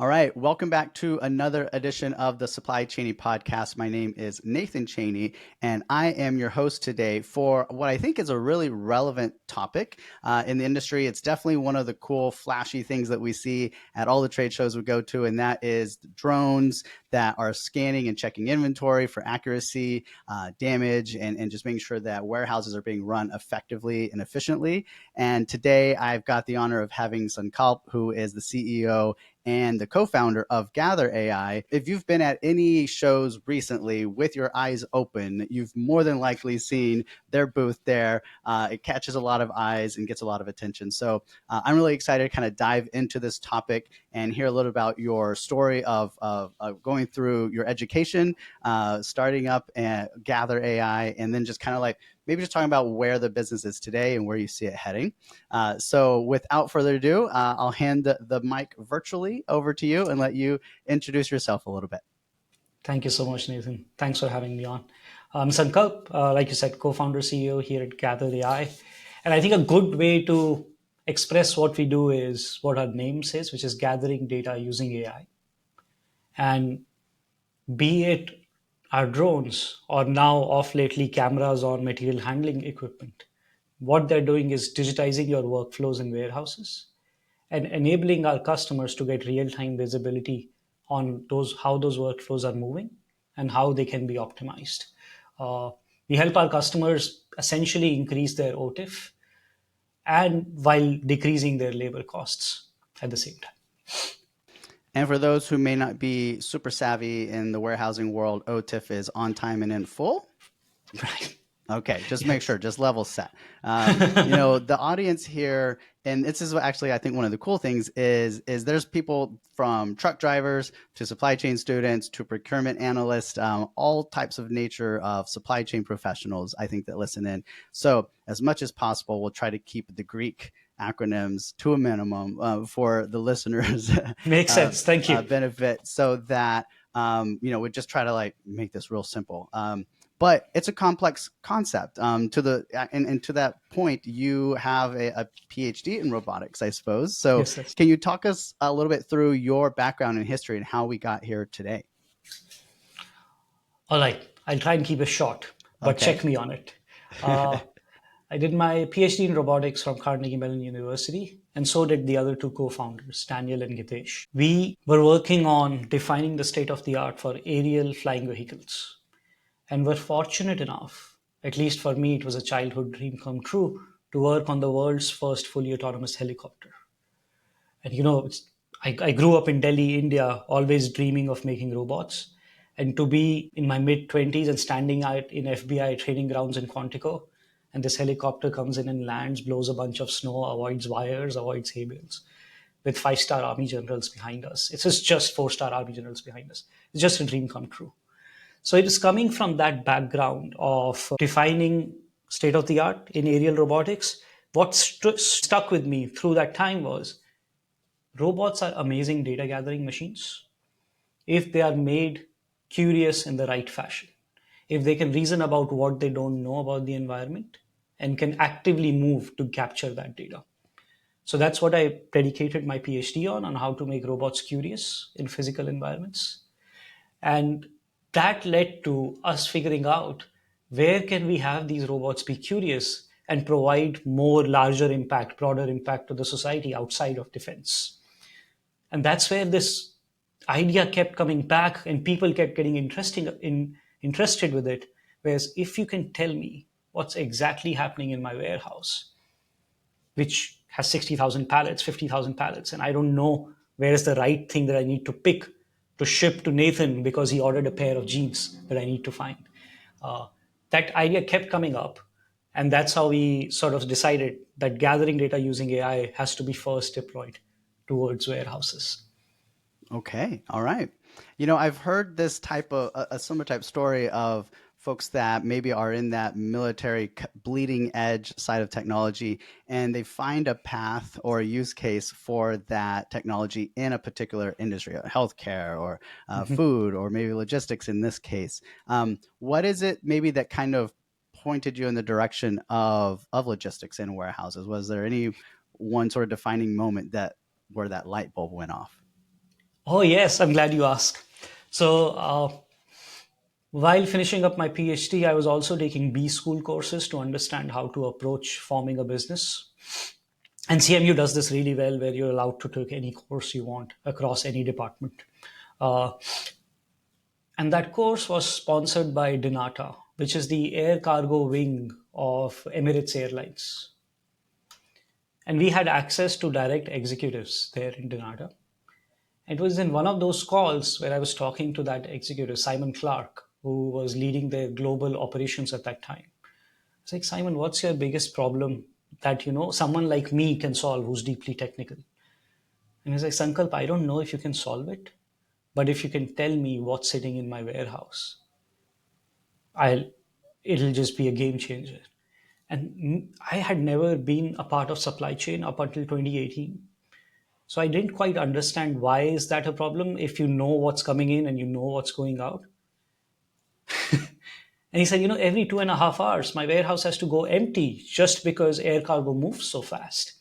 All right, welcome back to another edition of the Supply Chaney podcast. My name is Nathan Chaney, and I am your host today for what I think is a really relevant topic in the industry. It's definitely one of the cool, flashy things that we see at all the trade shows we go to, and that is drones that are scanning and checking inventory for accuracy, damage, and just making sure that warehouses are being run effectively and efficiently. And today I've got the honor of having Sankalp, who is the CEO and the co-founder of Gather AI. If you've been at any shows recently with your eyes open, you've more than likely seen their booth there. It catches a lot of eyes and gets a lot of attention. So I'm really excited to kind of dive into this topic and hear a little about your story of going through your education, starting up and Gather AI, and then just kind of like maybe just talking about where the business is today and where you see it heading. So without further ado, I'll hand the mic virtually over to you and let you introduce yourself a little bit. Thank you so much, Nathan. Thanks for having me on. I'm Sankalp, like you said, co-founder CEO here at Gather AI. And I think a good way to express what we do is what our name says, which is gathering data using AI. And be it our drones or now off lately cameras or material handling equipment, what they're doing is digitizing your workflows in warehouses and enabling our customers to get real-time visibility on those how those workflows are moving and how they can be optimized. Uh, we help our customers essentially increase their OTIF and while decreasing their labor costs at the same time. And for those who may not be super savvy in the warehousing world, OTIF is on time and in full. Right. Okay, just make Yes. sure, just level set. The audience here, and this is what actually I think one of the cool things is there's people from truck drivers to supply chain students to procurement analysts, all types of nature of supply chain professionals, I think, that listen in. So as much as possible, we'll try to keep the Greek acronyms to a minimum for the listeners' Makes sense. Thank you. benefit, so that we just try to like make this real simple. But it's a complex concept. And to that point, you have a PhD in robotics, I suppose. So Yes, that's can you talk us a little bit through your background and history and how we got here today? all right. I'll try and keep it short, but Okay. check me on it. Uh, I did my PhD in robotics from Carnegie Mellon University, and so did the other two co founders, Daniel and Gitesh. We were working on defining the state of the art for aerial flying vehicles, and were fortunate enough, at least for me, it was a childhood dream come true, to work on the world's first fully autonomous helicopter. And I grew up in Delhi, India, always dreaming of making robots. And to be in my mid 20s and standing out in FBI training grounds in Quantico, and this helicopter comes in and lands, blows a bunch of snow, avoids wires, avoids hay bales, with five-star army generals behind us. It's just four-star army generals behind us. It's just a dream come true. So it is coming from that background of defining state of the art in aerial robotics. What stuck with me through that time was robots are amazing data gathering machines if they are made curious in the right fashion. If they can reason about what they don't know about the environment and can actively move to capture that data. So that's what I dedicated my PhD on how to make robots curious in physical environments. And that led to us figuring out where can we have these robots be curious and provide more larger impact, broader impact to the society outside of defense. And that's where this idea kept coming back and people kept getting interested with it. Whereas if you can tell me what's exactly happening in my warehouse, which has 60,000 pallets, 50,000 pallets, and I don't know where is the right thing that I need to pick to ship to Nathan because he ordered a pair of jeans that I need to find. Uh, that idea kept coming up. And that's how we sort of decided that gathering data using AI has to be first deployed towards warehouses. Okay. All right. I've heard this type of a similar type story of folks that maybe are in that military bleeding edge side of technology, and they find a path or a use case for that technology in a particular industry, healthcare or Mhm. food or maybe logistics in this case. What is it maybe that kind of pointed you in the direction of logistics and warehouses? Was there any one sort of defining moment that where that light bulb went off? Oh, yes, I'm glad you asked. So, while finishing up my PhD, I was also taking B school courses to understand how to approach forming a business. And CMU does this really well, where you're allowed to take any course you want across any department. Uh, and that course was sponsored by Dinata, which is the air cargo wing of Emirates Airlines. And we had access to direct executives there in Dinata. It was in one of those calls where I was talking to that executive, Simon Clark, who was leading their global operations at that time. It's like, Simon, what's your biggest problem that someone like me can solve who's deeply technical? And he's like, Sankalp, I don't know if you can solve it, but if you can tell me what's sitting in my warehouse, I'll it'll just be a game changer. And I had never been a part of supply chain up until 2018. So I didn't quite understand why is that a problem if you know what's coming in and you know what's going out. And he said, every 2.5 hours, my warehouse has to go empty just because air cargo moves so fast.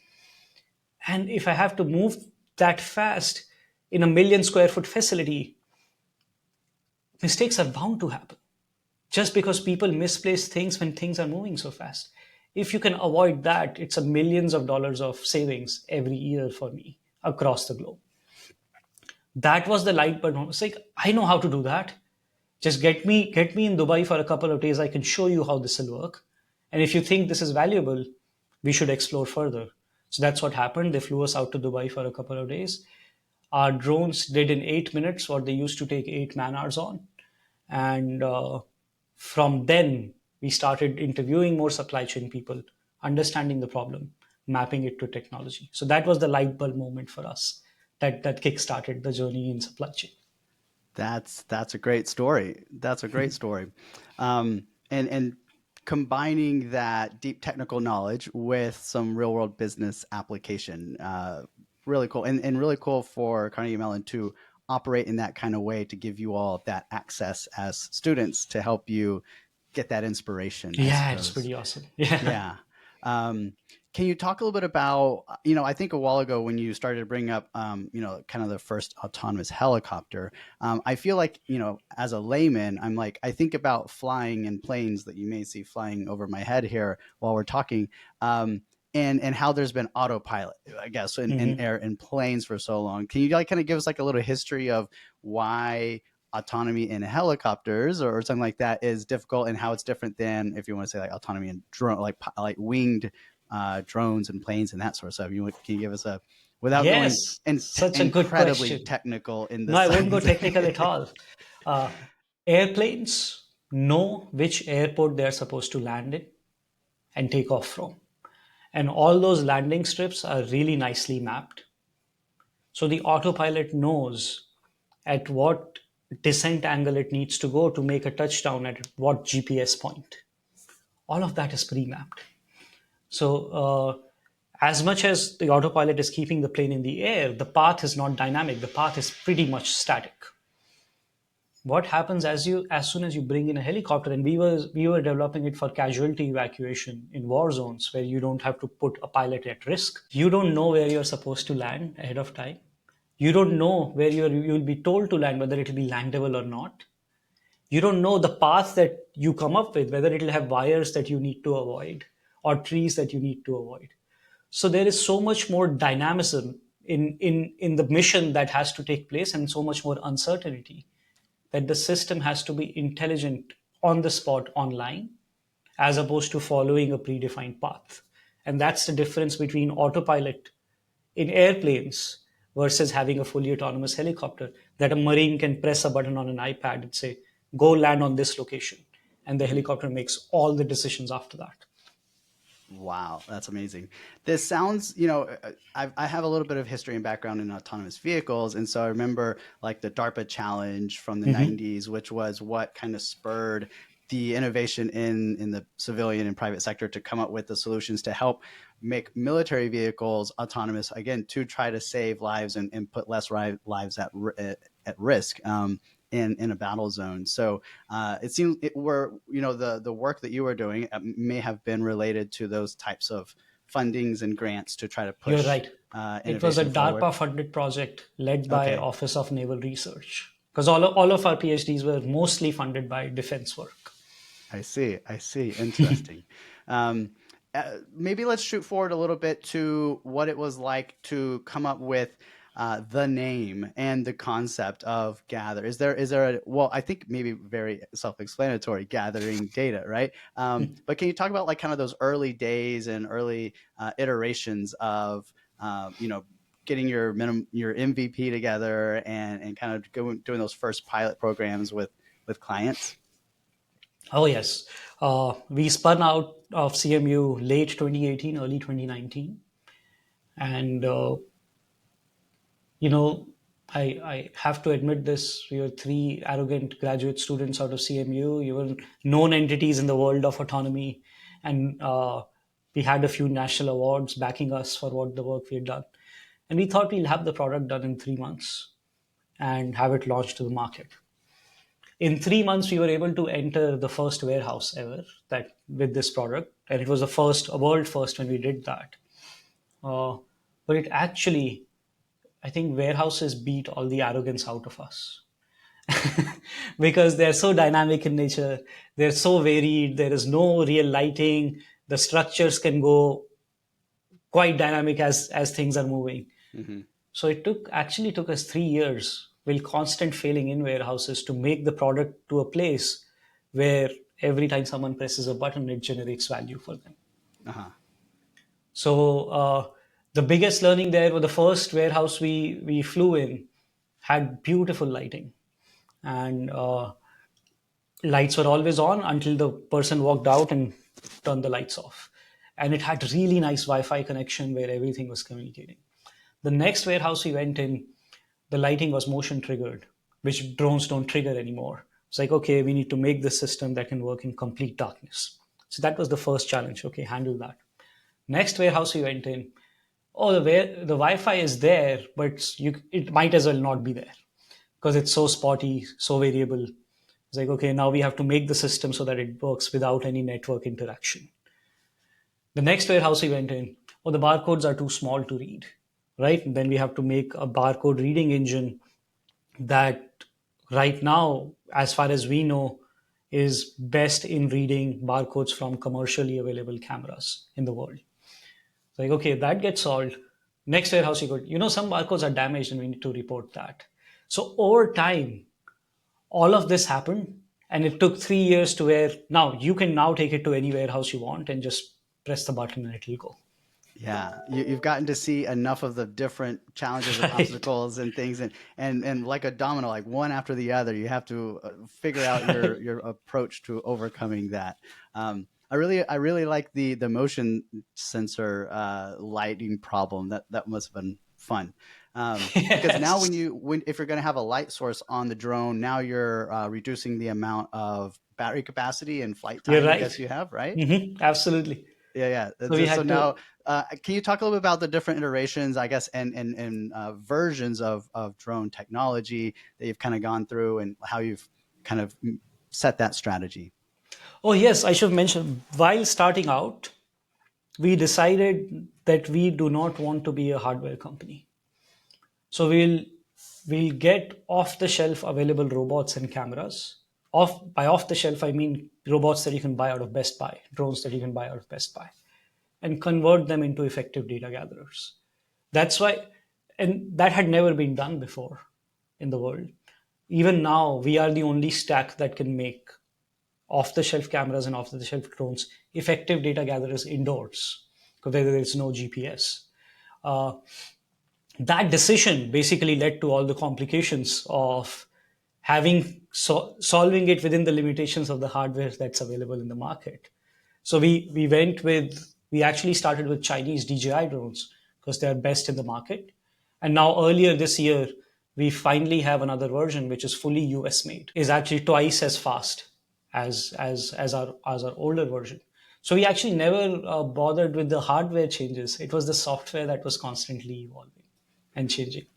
And if I have to move that fast in a million square foot facility, mistakes are bound to happen just because people misplace things when things are moving so fast. If you can avoid that, it's a millions of dollars of savings every year for me across the globe. That was the light bulb. It's like, I know how to do that. Just get me in Dubai for a couple of days. I can show you how this will work. And if you think this is valuable, we should explore further. So that's what happened. They flew us out to Dubai for a couple of days. Our drones did in 8 minutes what they used to take 8 man hours on. And from then, we started interviewing more supply chain people, understanding the problem, mapping it to technology. So that was the light bulb moment for us that kick-started the journey in supply chain. That's a great story. That's a great story. And combining that deep technical knowledge with some real world business application, really cool. And really cool for Carnegie Mellon to operate in that kind of way to give you all that access as students to help you get that inspiration, I Yeah, it's suppose. pretty awesome. Yeah. Yeah. Um, can you talk a little bit about, I think a while ago when you started to bring up, kind of the first autonomous helicopter, I feel like, as a layman, I'm like, I think about flying in planes that you may see flying over my head here while we're talking, and how there's been autopilot, I guess, in Hmm. air in planes for so long. Can you like kind of give us like a little history of why autonomy in helicopters or something like that is difficult and how it's different than if you want to say like autonomy in drone like winged drones and planes and that sort of stuff. Can you give us a without going Yes, such a good incredibly question. technical in the No, I won't go science? technical at all. Uh, Airplanes know which airport they're supposed to land in and take off from. And all those landing strips are really nicely mapped. So the autopilot knows at what descent angle it needs to go to make a touchdown at what GPS point. All of that is pre mapped. So, as much as the autopilot is keeping the plane in the air, the path is not dynamic. The path is pretty much static. What happens as soon as you bring in a helicopter, and we were developing it for casualty evacuation in war zones where you don't have to put a pilot at risk. You don't know where you're supposed to land ahead of time. You don't know where you'll be told to land, whether it'll be landable or not. You don't know the path that you come up with, whether it'll have wires that you need to avoid or trees that you need to avoid. So there is so much more dynamism in the mission that has to take place, and so much more uncertainty that the system has to be intelligent on the spot online as opposed to following a predefined path. And that's the difference between autopilot in airplanes versus having a fully autonomous helicopter that a marine can press a button on an iPad and say, go land on this location. And the helicopter makes all the decisions after that. Wow, that's amazing. This sounds, I have a little bit of history and background in autonomous vehicles. And so I remember like the DARPA challenge from the Mhm. 90s, which was what kind of spurred the innovation in the civilian and private sector to come up with the solutions to help make military vehicles autonomous, again, to try to save lives and put less lives at risk. In a battle zone. So it seems were the work that you were doing may have been related to those types of fundings and grants to try to You're push right. It was a innovation forward? DARPA funded project led by Okay, Office of Naval Research, because all of our PhDs were mostly funded by defense work. I see. I see. Interesting. Um, Maybe let's shoot forward a little bit to what it was like to come up with the name and the concept of Gather. Is there a, well, I think maybe very self-explanatory, gathering data, right? But can you talk about like kind of those early days and early iterations of you know, getting your MVP together and kind of doing those first pilot programs with clients? Oh, yes. We spun out of CMU late 2018, early 2019. And, you know, I have to admit this. We were three arrogant graduate students out of CMU. You were known entities in the world of autonomy. And we had a few national awards backing us for what the work we had done. And we thought we'll have the product done in 3 months and have it launched to the market. In 3 months, we were able to enter the first warehouse ever that with this product, and it was the first, a world first when we did that. Uh, but it actually, I think warehouses beat all the arrogance out of us because they're so dynamic in nature. They're so varied. There is no real lighting. The structures can go quite dynamic as things are moving. Hmm. So it took us 3 years with constant failing in warehouses to make the product to a place where every time someone presses a button, it generates value for them. Uh-huh. So the biggest learning there was the first warehouse we flew in had beautiful lighting, and lights were always on until the person walked out and turned the lights off. And it had really nice Wi-Fi connection where everything was communicating. The next warehouse we went in, the lighting was motion triggered, which drones don't trigger anymore. It's like, okay, we need to make this system that can work in complete darkness. So that was the first challenge. Okay, handle that. Next warehouse we went in, oh, the Wi-Fi is there, but it might as well not be there because it's so spotty, so variable. It's like, okay, now we have to make the system so that it works without any network interaction. The next warehouse we went in, oh, the barcodes are too small to read, right? And then we have to make a barcode reading engine that right now, as far as we know, is best in reading barcodes from commercially available cameras in the world. It's like, okay, that gets solved. Next warehouse, some barcodes are damaged and we need to report that. So over time, all of this happened and it took 3 years to where now you can now take it to any warehouse you want and just press the button and it'll go. Yeah, you've gotten to see enough of the different challenges and Right. obstacles and things, and like a domino, like one after the other, you have to figure out Right. your approach to overcoming that. I really like the motion sensor lighting problem. That must have been fun. Because now Yes. when if you're going to have a light source on the drone, now you're reducing the amount of battery capacity and flight You're time. I right. guess you have, right? Absolutely. Yeah, yeah. So we So had to. now, can you talk a little bit about the different iterations, I guess, and versions of drone technology that you've kind of gone through and how you've kind of set that strategy? Oh, yes, I should mention while starting out, we decided that we do not want to be a hardware company. So we'll get off the shelf available robots and cameras. Off the shelf I mean robots that you can buy out of Best Buy, drones that you can buy out of Best Buy, and convert them into effective data gatherers. That's why, and that had never been done before in the world. Even now, we are the only stack that can make off the shelf cameras and off the shelf drones effective data gatherers indoors, because there is no GPS. Uh, that decision basically led to all the complications of solving it within the limitations of the hardware that's available in the market. So we actually started with Chinese DJI drones because they are best in the market. And now earlier this year, we finally have another version which is fully US made, is actually twice as fast as our older version. So we actually never bothered with the hardware changes. It was the software that was constantly evolving and changing.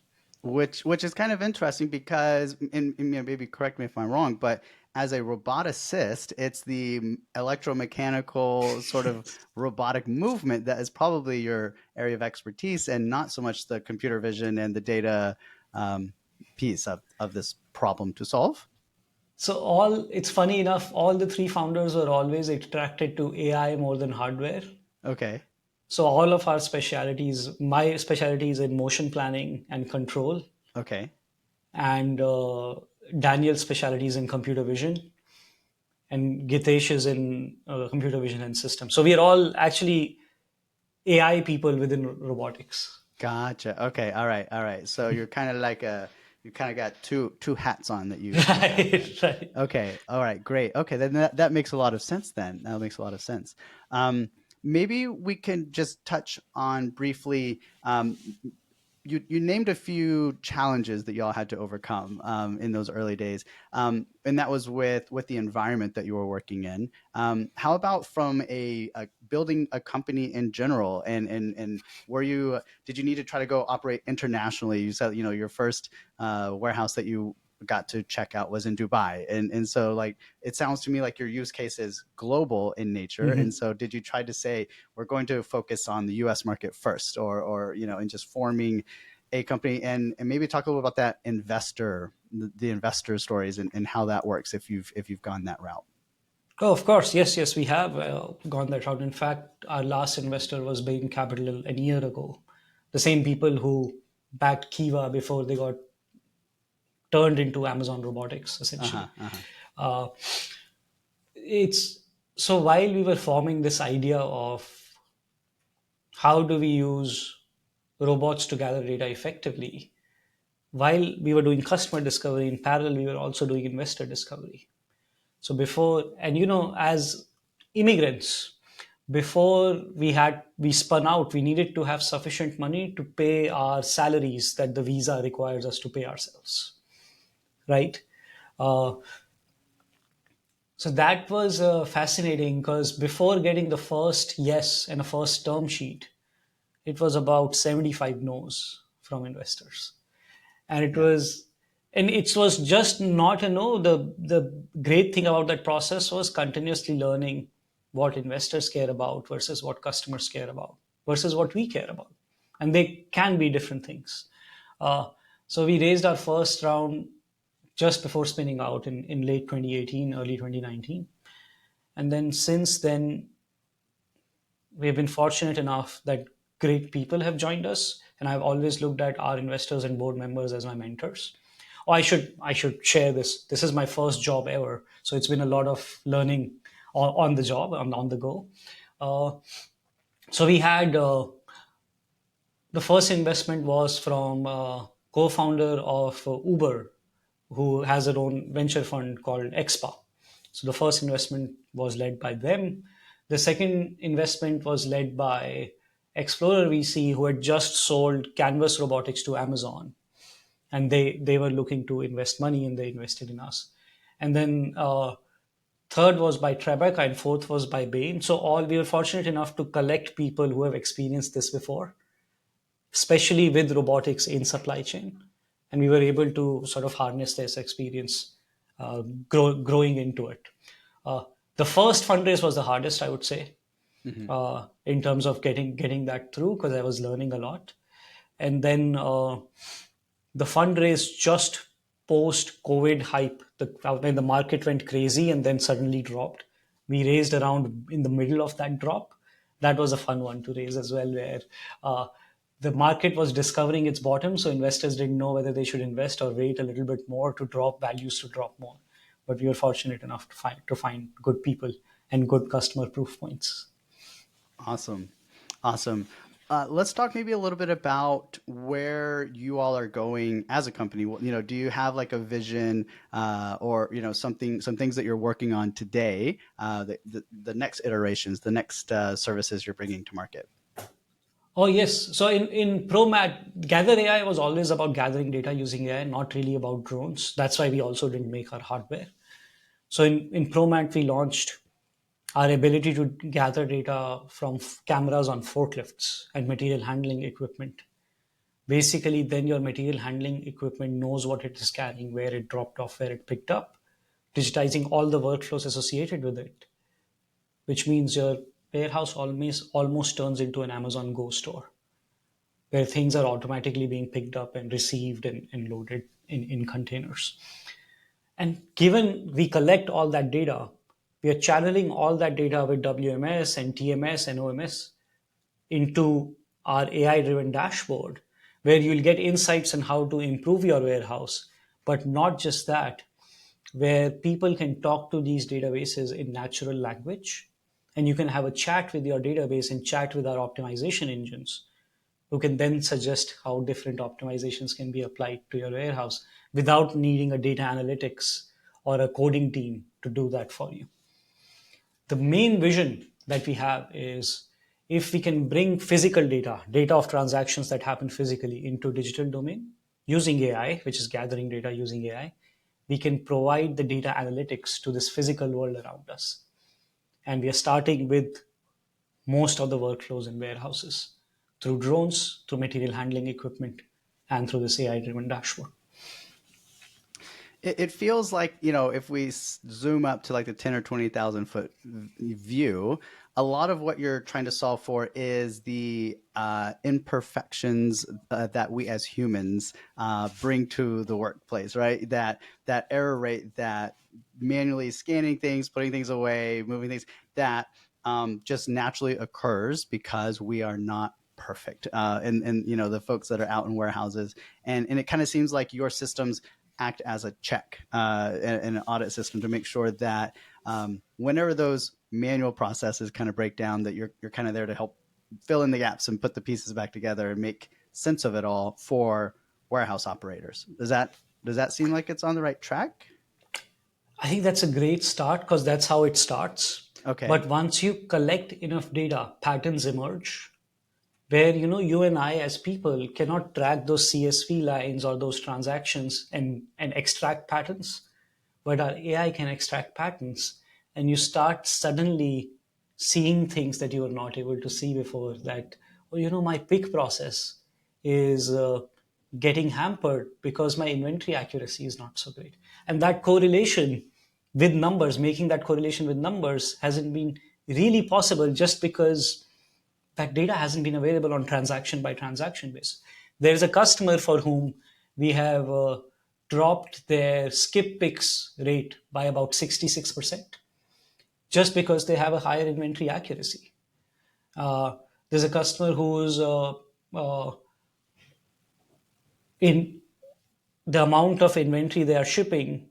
Which is kind of interesting because, and maybe correct me if I'm wrong, but as a roboticist, it's the electromechanical sort of robotic movement that is probably your area of expertise, and not so much the computer vision and the data um, piece of this problem to solve. So all it's funny enough, all the three founders were always attracted to AI more than hardware. Okay. So all of our specialities, my specialty is in motion planning and control, Okay. and Daniel's specialty is in computer vision, and Gitesh is in computer vision and systems. So we are all actually AI people within robotics. Gotcha. Okay. All right. All right. So you're kind of like you kind of got two hats on that you have then. Right, right. Okay. All right. Great. Okay. Then that makes a lot of sense then. That makes a lot of sense. Um, Maybe we can just touch on briefly. You named a few challenges that y'all had to overcome in those early days, and that was with the environment that you were working in. How about from a building a company in general, and were you did you need to try to go operate internationally? You said your first warehouse that you got to check out was in Dubai, and so like it sounds to me like your use case is global in nature. And Mhm. so did you try to say we're going to focus on the U.S. market first, or in just forming a company, and maybe talk a little about that the investor stories, and how that works if you've gone that route. Oh, of course. Yes, yes, we have gone that route. In fact, our last investor was Bain Capital a year ago. The same people who backed Kiva before they got turned into Amazon Robotics, Uh-huh, essentially. uh-huh. Uh, it's so while we were forming this idea of how do we use robots to gather data effectively, while we were doing customer discovery in parallel, we were also doing investor discovery. So before, and as immigrants, before we spun out, we needed to have sufficient money to pay our salaries that the visa requires us to pay ourselves, right? Uh, so that was fascinating because before getting the first yes and a first term sheet, it was about 75 no's from investors. And it Yeah. was and it was just not a no. The great thing about that process was continuously learning what investors care about versus what customers care about versus what we care about, and they can be different things. Uh, so we raised our first round just before spinning out in late 2018, early 2019, and then since then we've been fortunate enough that great people have joined us, and I've always looked at our investors and board members as my mentors. Oh, I should share this. This is my first job ever, so it's been a lot of learning on the job, on the go. Uh, so we had the first investment was from co-founder of Uber, who has their own venture fund called Expa. So the first investment was led by them. The second investment was led by Explorer VC, who had just sold Canvas Robotics to Amazon, and they were looking to invest money, and they invested in us. And then third was by Tribeca, and fourth was by Bain. So all we were fortunate enough to collect people who have experienced this before, especially with robotics in supply chain. And we were able to sort of harness this experience, growing into it. Uh, the first fundraise was the hardest, I would say, Hmm. in terms of getting that through because I was learning a lot. And then the fundraise just post COVID hype, when the market went crazy and then suddenly dropped. We raised around in the middle of that drop. That was a fun one to raise as well, where uh, the market was discovering its bottom, so investors didn't know whether they should invest or wait a little bit more to drop values to drop more. But we were fortunate enough to find good people and good customer proof points. Awesome. Awesome. Let's talk maybe a little bit about where you all are going as a company. Do you have like a vision, or some things that you're working on today, the next iterations, the next services you're bringing to market? Oh, yes. So in ProMat, Gather AI was always about gathering data using AI, not really about drones. That's why we also didn't make our hardware. So in ProMat, we launched our ability to gather data from cameras on forklifts and material handling equipment. Basically, then your material handling equipment knows what it is carrying, where it dropped off, where it picked up. digitizing all the workflows associated with it, which means your warehouse almost turns into an Amazon Go store where things are automatically being picked up and received and loaded in containers. And given we collect all that data, we are channeling all that data with WMS and TMS and OMS into our AI driven dashboard, where you'll get insights on how to improve your warehouse. But not just that, where people can talk to these databases in natural language, and you can have a chat with your database and chat with our optimization engines who can then suggest how different optimizations can be applied to your warehouse without needing a data analytics or a coding team to do that for you. The main vision that we have is if we can bring physical data of transactions that happen physically into digital domain using AI, which is gathering data using AI, we can provide the data analytics to this physical world around us. And we are starting with most of the workflows in warehouses through drones, through material handling equipment, and through this AI driven dashboard. It feels like, if we zoom up to like the 10 or 20,000 foot view, a lot of what you're trying to solve for is the imperfections that we as humans bring to the workplace, right? That error rate, that manually scanning things, putting things away, moving things, that just naturally occurs because we are not perfect. And the folks that are out in warehouses, and it kind of seems like your systems act as a check and an audit system to make sure that whenever those manual processes kind of break down, that you're kind of there to help fill in the gaps and put the pieces back together and make sense of it all for warehouse operators. Does that seem like it's on the right track? I think that's a great start because that's how it starts. Okay. But once you collect enough data, patterns emerge where you and I as people cannot track those CSV lines or those transactions and extract patterns, but our AI can extract patterns, and you start suddenly seeing things that you were not able to see before. That my pick process is getting hampered because my inventory accuracy is not so great, and that correlation with numbers, making that correlation with numbers hasn't been really possible just because that data hasn't been available on transaction by transaction basis. There's a customer for whom we have dropped their skip picks rate by about 66% just because they have a higher inventory accuracy. Uh, there's a customer who's uh, in the amount of inventory they are shipping,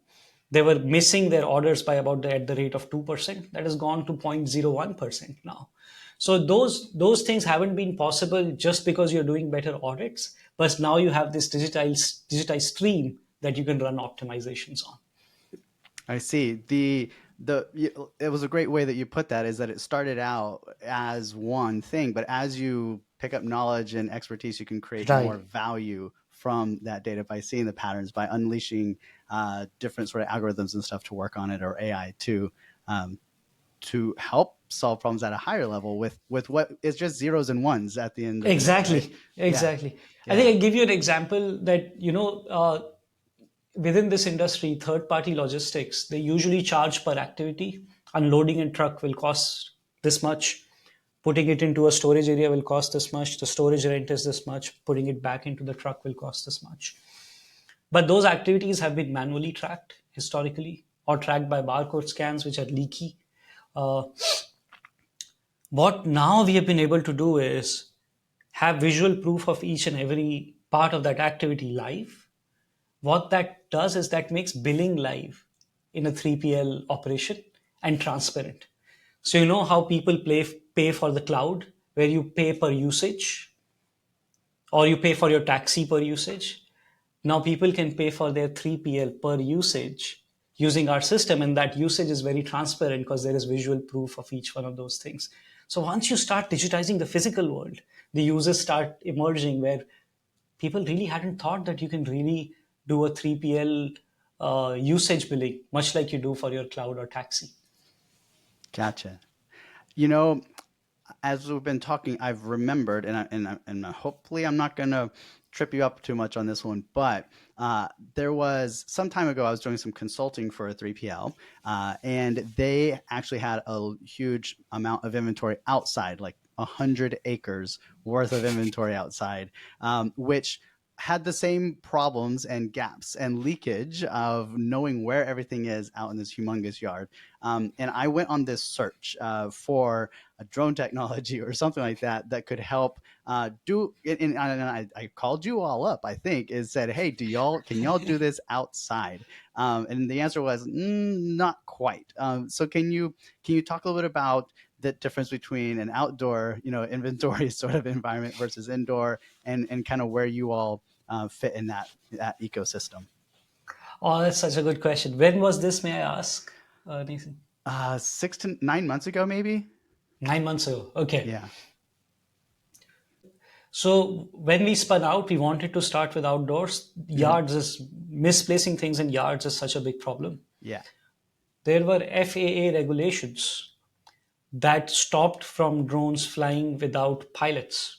they were missing their orders by about at the rate of 2%. That has gone to 0.01% now. So those things haven't been possible just because you're doing better audits, but now you have this digitized stream that you can run optimizations on. I see. It was a great way that you put that, is that it started out as one thing, but as you pick up knowledge and expertise, you can create more Right. value from that data by seeing the patterns, by unleashing different sort of algorithms and stuff to work on it, or AI um, to help solve problems at a higher level with what is just zeros and ones at the end of the day, right? Exactly. Yeah, Exactly. I yeah. think I give you an example that within this industry, third party logistics, they usually charge per activity. Unloading a truck will cost this much. Putting it into a storage area will cost this much. The storage rent is this much. Putting it back into the truck will cost this much. But those activities have been manually tracked historically or tracked by barcode scans, which are leaky. Uh, what now we have been able to do is have visual proof of each and every part of that activity live. What that does is that makes billing live in a 3PL operation and transparent. So you know how people pay for the cloud, where you pay per usage or you pay for your taxi per usage. Now people can pay for their 3PL per usage using our system, and that usage is very transparent because there is visual proof of each one of those things. So once you start digitizing the physical world, the users start emerging where people really hadn't thought that you can really do a 3PL usage billing, much like you do for your cloud or taxi. Gotcha. You know, as we've been talking, I've remembered, and hopefully I'm not gonna trip you up too much on this one, but there was some time ago I was doing some consulting for a 3PL, and they actually had a huge amount of inventory outside, like 100 acres worth of inventory outside, which had the same problems and gaps and leakage of knowing where everything is out in this humongous yard. And I went on this search for a drone technology or something like that that could help and I called you all up, I think, and said, hey, can y'all do this outside? And the answer was not quite. So can you talk a little bit about the difference between an outdoor, inventory sort of environment versus indoor, and kind of where you all fit in that ecosystem? Oh, that's such a good question. When was this, may I ask, Nathan? 6 to 9 months ago, maybe. 9 months ago. Okay. Yeah. So when we spun out, we wanted to start with outdoors. Hmm. Yards is misplacing things in yards is such a big problem. Yeah. There were FAA regulations that stopped from drones flying without pilots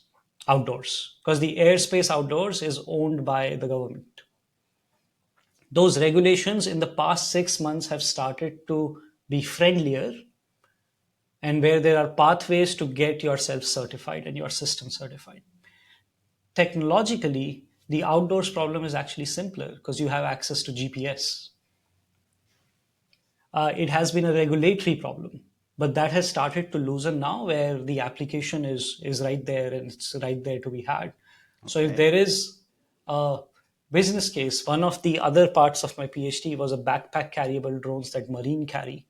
outdoors because the airspace outdoors is owned by the government. Those regulations in the past 6 months have started to be friendlier, and where there are pathways to get yourself certified and your system certified. Technologically, the outdoors problem is actually simpler because you have access to GPS. It has been a regulatory problem, but that has started to loosen now, where the application is right there and it's right there to be had. So if Okay. there is a business case, one of the other parts of my PhD was a backpack carryable drones that Marine carry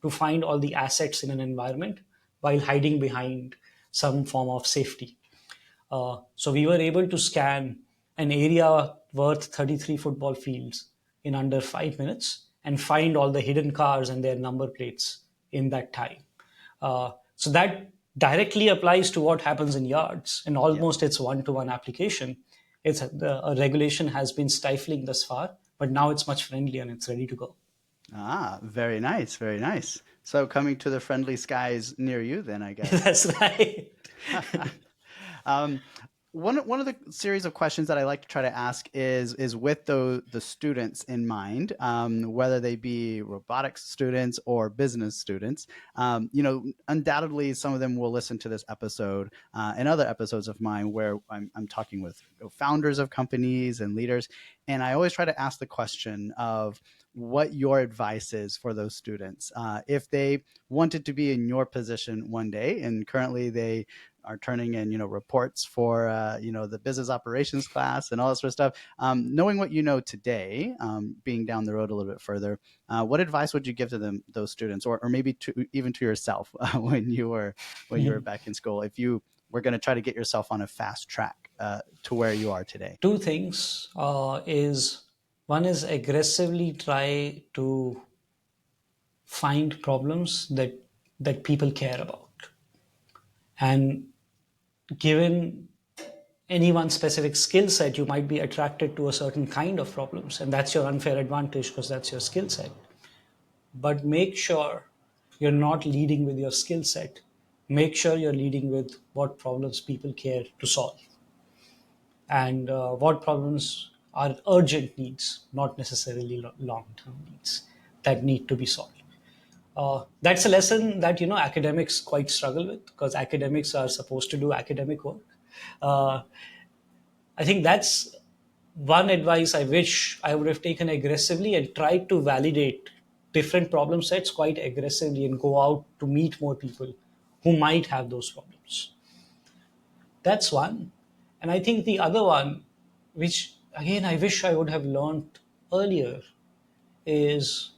to find all the assets in an environment while hiding behind some form of safety. So we were able to scan an area worth 33 football fields in under 5 minutes and find all the hidden cars and their number plates in that time. So that directly applies to what happens in yards, and Yep. almost it's one-to-one application. A regulation has been stifling thus far, but now it's much friendlier and it's ready to go. Very nice, very nice. So coming to the friendly skies near you, then I guess. That's right. um, one of the series of questions that I like to try to ask is with the students in mind, whether they be robotics students or business students. Undoubtedly, some of them will listen to this episode and other episodes of mine where I'm talking with founders of companies and leaders, and I always try to ask the question of what your advice is for those students if they wanted to be in your position one day, and currently they are turning in reports for the business operations class and all that sort of stuff. Knowing what you know today, being down the road a little bit further, what advice would you give to those students, or maybe even to yourself when you were back in school, if you were going to try to get yourself on a fast track to where you are today? Two things is one is aggressively try to find problems that people care about, and given any one specific skill set, you might be attracted to a certain kind of problems, and that's your unfair advantage because that's your skill set. But make sure you're not leading with your skill set. Make sure you're leading with what problems people care to solve, and what problems are urgent needs, not necessarily long-term needs that need to be solved. That's a lesson that academics quite struggle with because academics are supposed to do academic work. Uh, I think that's one advice I wish I would have taken aggressively and tried to validate different problem sets quite aggressively and go out to meet more people who might have those problems. That's one. And I think the other one, which again I wish I would have learned earlier, is,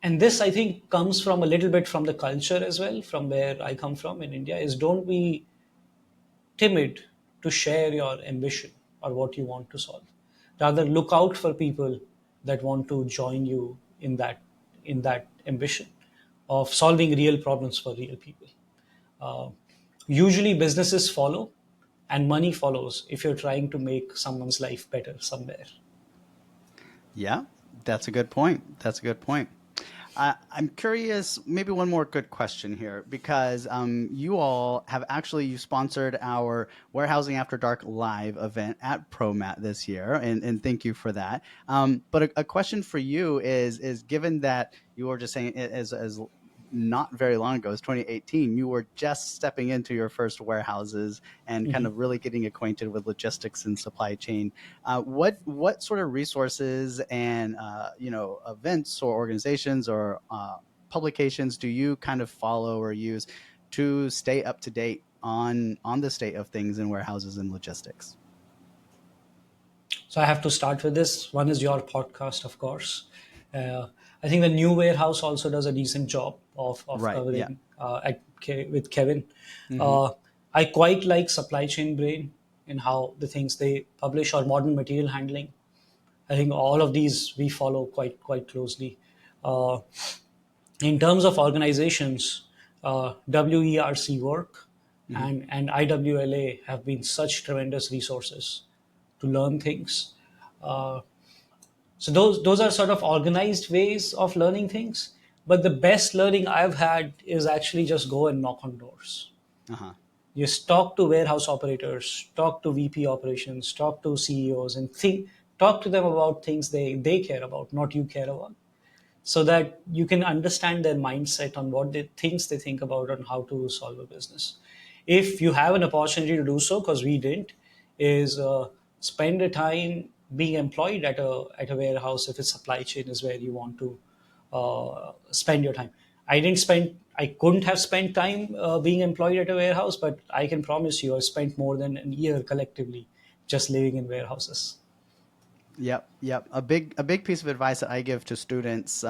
and this I think comes from a little bit from the culture as well, from where I come from in India, is don't be timid to share your ambition or what you want to solve. Rather, look out for people that want to join you in that ambition of solving real problems for real people. Uh, Usually, businesses follow, and money follows if you're trying to make someone's life better somewhere. Yeah, that's a good point. That's a good point. I'm curious, maybe one more good question here, because you all have actually you sponsored our Warehousing After Dark live event at ProMat this year, and thank you for that. But a question for you is given that you were just saying as not very long ago, it's 2018, you were just stepping into your first warehouses and kind Mhm. of really getting acquainted with logistics and supply chain. What sort of resources and events or organizations or publications do you kind of follow or use to stay up to date on the state of things in warehouses and logistics? So I have to start with this. One is your podcast, of course. Uh, I think the new warehouse also does a decent job of Right. Yeah. covering with Kevin. Hmm. Uh, I quite like Supply Chain Brain in how the things they publish or modern material handling. I think all of these we follow quite closely. Uh, in terms of organizations, WERC work Hmm. and IWLA have been such tremendous resources to learn things. So those are sort of organized ways of learning things. But the best learning I've had is actually just go and knock on doors. Uh-huh. Just talk to warehouse operators, talk to VP operations, talk to CEOs, and talk to them about things they care about, not you care about, so that you can understand their mindset on what they things they think about on how to solve a business. If you have an opportunity to do so, because we didn't, is spend a time being employed at a warehouse if it's supply chain is where you want to spend your time. I couldn't have spent time being employed at a warehouse, but I can promise you I spent more than a year collectively just living in warehouses. Yep, yep. A big piece of advice that I give to students,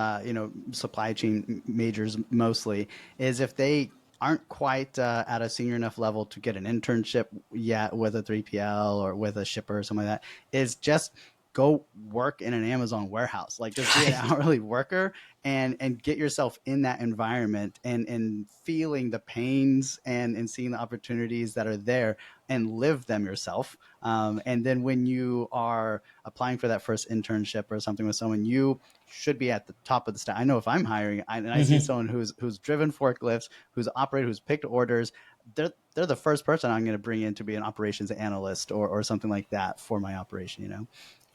supply chain majors mostly, is if they aren't quite at a senior enough level to get an internship yet with a 3PL or with a shipper or something like that, is just go work in an Amazon warehouse. Like just be an Right. hourly worker and get yourself in that environment and feeling the pains and seeing the opportunities that are there and live them yourself. And then when you are applying for that first internship or something with someone, you should be at the top of the stack. I know if I'm hiring and I see Mhm. someone who's driven forklifts, who's operated, who's picked orders, they're the first person I'm going to bring in to be an operations analyst or something like that for my operation. Yeah,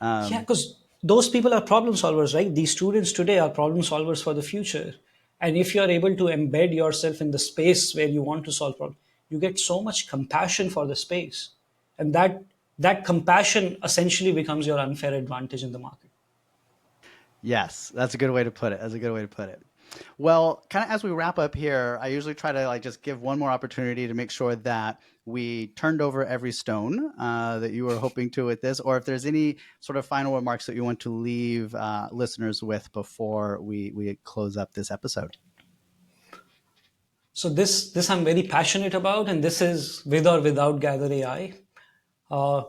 Um, because those people are problem solvers, right? These students today are problem solvers for the future. And if you're able to embed yourself in the space where you want to solve problems, you get so much compassion for the space. And that compassion essentially becomes your unfair advantage in the market. Yes, that's a good way to put it. That's a good way to put it. Well, kind of as we wrap up here, I usually try to like just give one more opportunity to make sure that we turned over every stone that you were hoping to with this, or if there's any sort of final remarks that you want to leave listeners with before we close up this episode. So this I'm very passionate about, and this is with or without Gather AI. Uh,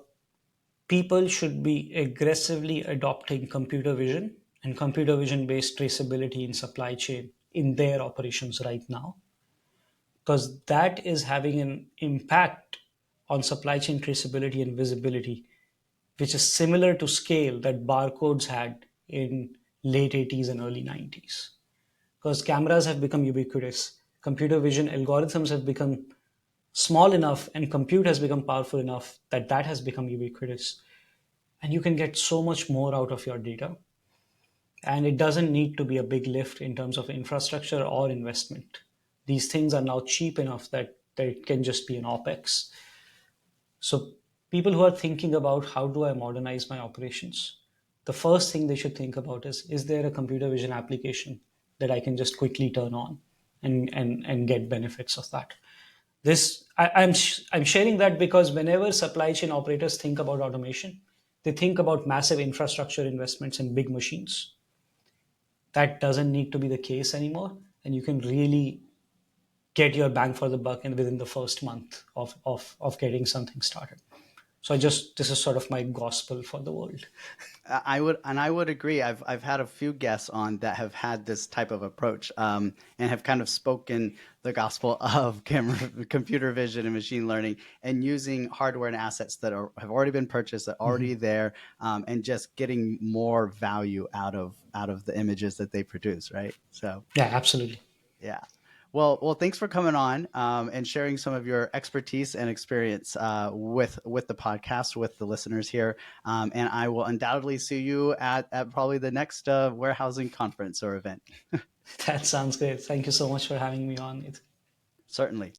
People should be aggressively adopting computer vision and computer vision based traceability in supply chain in their operations right now, because that is having an impact on supply chain traceability and visibility, which is similar to scale that barcodes had in late 80s and early 90s. Because cameras have become ubiquitous, computer vision algorithms have become small enough, and compute has become powerful enough that that has become ubiquitous, and you can get so much more out of your data, and it doesn't need to be a big lift in terms of infrastructure or investment. These things are now cheap enough that it can just be an opex. So people who are thinking about how do I modernize my operations, the first thing they should think about is there a computer vision application that I can just quickly turn on and get benefits of that. I'm sharing that because whenever supply chain operators think about automation, they think about massive infrastructure investments in big machines. That doesn't need to be the case anymore, and you can really get your bang for the buck within the first month of getting something started. So this is sort of my gospel for the world. I would agree. I've had a few guests on that have had this type of approach, and have kind of spoken the gospel of computer vision and machine learning, and using hardware and assets that have already been purchased, that are already Mhm. there, and just getting more value out of the images that they produce. Right. So Yeah, absolutely. yeah. Well, thanks for coming on, and sharing some of your expertise and experience, with the podcast, with the listeners here. And I will undoubtedly see you at probably the next warehousing conference or event. That sounds great. Thank you so much for having me on. Certainly.